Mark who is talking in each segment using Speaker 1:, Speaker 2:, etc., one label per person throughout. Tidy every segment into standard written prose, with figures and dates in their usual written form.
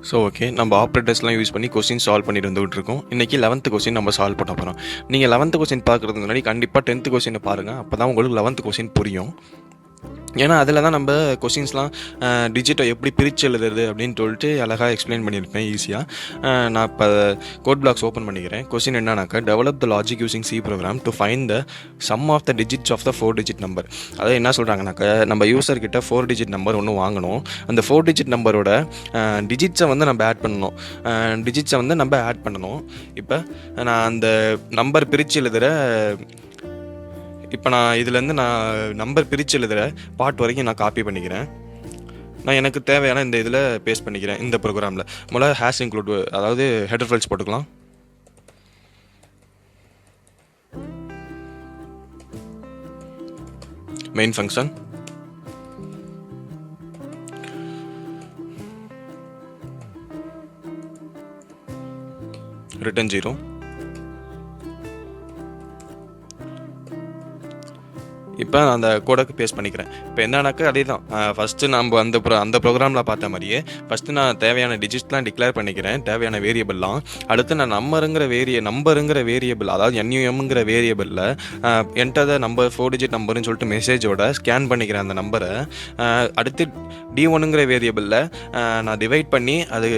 Speaker 1: So okay, நம்ம ஆப்ரேட்டர்ஸ்லாம் use பண்ணி question solve பண்ணிட்டு வந்துகிட்டு இருக்கோம். இன்றைக்கி 11th கொஸ்டின் நம்ம சால்வ் பண்ண போகிறோம். நீங்கள் 11th கொஸ்டின் பார்க்குறதுக்கு முன்னாடி கண்டிப்பாக 10th கொஸ்டினை பாருங்கள். அப்போ தான் உங்களுக்கு 11th கொஸ்டின் புரியும். ஏன்னா அதில் தான் நம்ம கொஸ்டின்ஸ்லாம் டிஜிட்டை எப்படி பிரித்து எழுதுறது அப்படின்னு சொல்லிட்டு அழகாக எக்ஸ்பிளைன் பண்ணியிருப்பேன் ஈஸியாக. நான் இப்போ கோட் பிளாக்ஸ் ஓப்பன் பண்ணிக்கிறேன். கொஸ்டின் என்னன்னாக்கா, develop the logic using C program to find the sum of the digits of the 4 digit number. அதாவது என்ன சொல்கிறாங்கனாக்கா, நம்ம யூசர்கிட்ட 4 digit நம்பர் ஒன்று வாங்கணும். அந்த 4 digit நம்பரோட டிஜிட்ஸை வந்து நம்ம ஆட் பண்ணணும். இப்போ நான் அந்த நம்பர் பிரித்து எழுதுகிற இதுலேருந்து நம்பர் பிரித்து எழுதுகிற பார்ட் வரைக்கும் நான் காப்பி பண்ணிக்கிறேன். நான் எனக்கு தேவையான இந்த இதில் பேஸ்ட் பண்ணிக்கிறேன் இந்த ப்ரோக்ராமில். முதல்ல ஹேஷ் இன்க்ளூட், அதாவது ஹெடர் ஃபைல்ஸ் போட்டுக்கலாம். Main function, return 0. இப்போ நான் அந்த கோடக்கு பேஸ்ட் பண்ணிக்கிறேன். இப்போ என்னன்னாக்கா அதே தான், ஃபஸ்ட்டு நம்ம அந்த ப்ரோக்ராமில் பார்த்த மாதிரியே ஃபஸ்ட்டு நான் தேவையான டிஜிட்ஸ்லாம் டிக்ளேர் பண்ணிக்கிறேன், தேவையான வேரியபிள்லாம். அடுத்து நான் நம்பருங்கிற வேரியபிள், அதாவது NUMங்கிற வேரியபிளில் என்டர் த நம்பர் 4 digit நம்பர்னு சொல்லிட்டு மெசேஜோட ஸ்கேன் பண்ணிக்கிறேன் அந்த நம்பரை. அடுத்து D1ங்கிற வேரியபிளில் நான் டிவைட் பண்ணி அது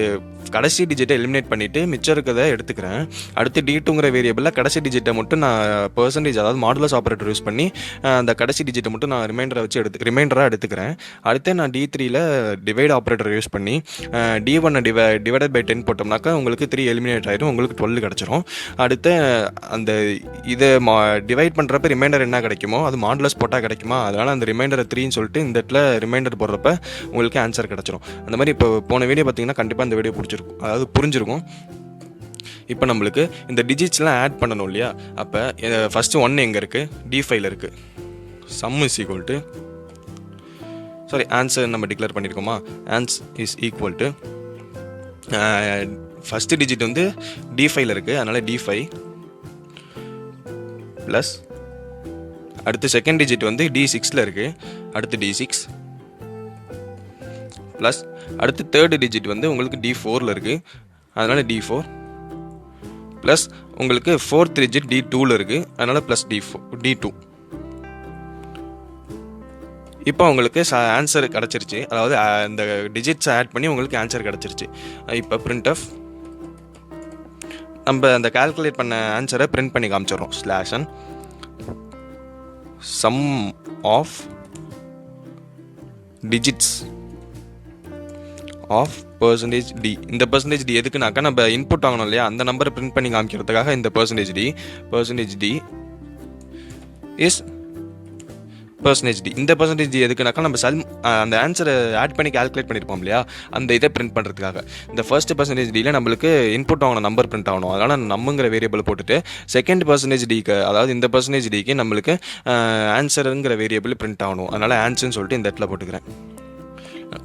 Speaker 1: கடைசி டிஜிட்டை எலிமினேட் பண்ணிவிட்டு மிச்சம் இருக்கிறத எடுத்துக்கிறேன். அடுத்து D2ங்கிற வேரியபிளில் கடைசி டிஜிட்டை மட்டும் நான் பெர்சன்டேஜ், அதாவது மாடுலஸ் ஆப்ரேட்டர் யூஸ் பண்ணி அந்த கடைசி டிஜிட்டை மட்டும் நான் ரிமைண்டராக எடுத்துக்கிறேன். அடுத்து நான் D3ல் டிவைட் ஆப்ரேட்டர் யூஸ் பண்ணி D1 டிவைடட் பை 10 போட்டோம்னாக்கா உங்களுக்கு 3 எலிமினேட் ஆகிடும், உங்களுக்கு 12 கிடச்சிரும். அடுத்து அந்த இதை டிவைட் பண்ணுறப்ப ரிமைண்டர் என்ன கிடைக்குமோ அது மாடுலஸ் போட்டால் கிடைக்குமா, அதனால் அந்த ரிமைண்டரை 3ன்னு சொல்லிட்டு இந்த இடத்துல ரிமைண்டர் போடுறப்ப உங்களுக்கு ஆன்சர் கிடச்சிரும். அந்த மாதிரி இப்போ போன வீடியோ பார்த்தீங்கன்னா கண்டிப்பாக இந்த வீடியோ புரிஞ்சிருக்கும். இப்போ நம்மளுக்கு இந்த டிஜிட்ஸ்லாம் ஆட் பண்ணணும் இல்லையா? அப்போ ஃபஸ்ட்டு 1 எங்கே இருக்குது? D5ல் இருக்குது. Sum is equal to, answer நம்ம டிக்ளேர் பண்ணியிருக்கோமா, answer is equal to first digit வந்து D5ல் இருக்குது, அதனால் D5 ப்ளஸ் அடுத்து செகண்ட் டிஜிட் வந்து D6ல் இருக்குது, அடுத்து D6 ப்ளஸ் அடுத்து தேர்டு டிஜிட் வந்து உங்களுக்கு D4ல் இருக்குது, அதனால் D4 ப்ளஸ் உங்களுக்கு ஃபோர்த் டிஜிட் D2ல் இருக்குது, அதனால் ப்ளஸ் D2. இப்போ உங்களுக்கு ஆன்சர் கிடச்சிருச்சு, அதாவது இந்த டிஜிட்ஸை ஆட் பண்ணி உங்களுக்கு ஆன்சர் கிடச்சிருச்சு. இப்போ printf நம்ம அந்த கால்குலேட் பண்ண ஆன்சரை பிரிண்ட் பண்ணி காமிச்சிடறோம். /n sum of digits of %d. இந்த %d எதுக்குனாக்கா நம்ம இன்புட் வாங்கணும் இல்லையா, அந்த நம்பரை பிரிண்ட் பண்ணி காமிக்கிறதுக்காக இந்த %d இஸ் %d. இந்த %d எதுக்குனாக்கா நம்ம அந்த ஆன்சரை ஆட் பண்ணி கால்குலேட் பண்ணியிருப்போம் இல்லையா, அந்த இதை பிரிண்ட் பண்ணுறதுக்காக. இந்த ஃபர்ஸ்ட் %dல நம்மளுக்கு இன்புட் வாங்கின நம்பர் பிரிண்ட் ஆகணும், அதனால் நம்மங்கிற வேரியபிள் போட்டுட்டு செகண்ட் %dக்கு, அதாவது இந்த %dக்கு நம்மளுக்கு ஆன்சருங்கிற வேரியபிள் பிரிண்ட் ஆகணும், அதனால் ஆன்சர்னு சொல்லிட்டு இந்த இடத்துல போட்டுக்கிறேன்.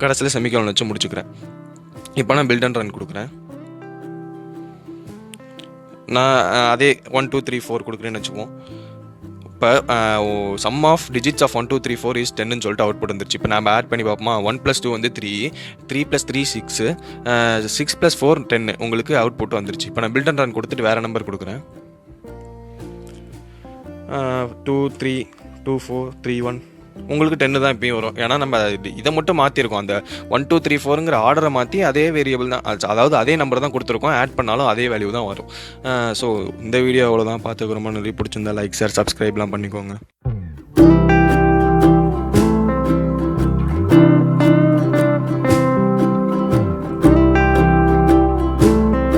Speaker 1: கடைசியில் செமிகோலன் வச்சு முடிச்சுக்கிறேன். இப்போ நான் பில்ட் அண்ட் ரன் கொடுக்குறேன். நான் அதே 1 2 3 4 கொடுக்குறேன்னு வச்சுக்குவோம். இப்போ sum of digits of 1 2 3 4 is 10ன்னு சொல்லிட்டு அவுட்புட் வந்துருச்சு. இப்போ நம்ம ஆட் பண்ணி பார்ப்போமா, 1 + 2 வந்து 3, 3 + 3 6, 6 + 4 10 உங்களுக்கு அவுட்புட் வந்துருச்சு. இப்போ நான் பில்ட் அண்ட் ரன் கொடுத்துட்டு வேறு நம்பர் கொடுக்குறேன். 2 3 2 4 3 1 உங்களுக்கு 10 தான் இப்பயும் வரும். ஏன்னா நம்ம இதை மட்டும் மாற்றிருக்கோம், அந்த 1 2 3 4ங்கிற ஆர்டரை மாற்றி அதே வேரியபிள் தான், அதாவது அதே நம்பர் தான் கொடுத்துருக்கோம். ஆட் பண்ணாலும் அதே வேல்யூ தான் வரும். ஸோ இந்த வீடியோ அவ்வளோதான். பார்த்துக்கிறோமா, நிறைய பிடிச்சிருந்தா லைக், ஷேர், சப்ஸ்கிரைப்லாம் பண்ணிக்கோங்க.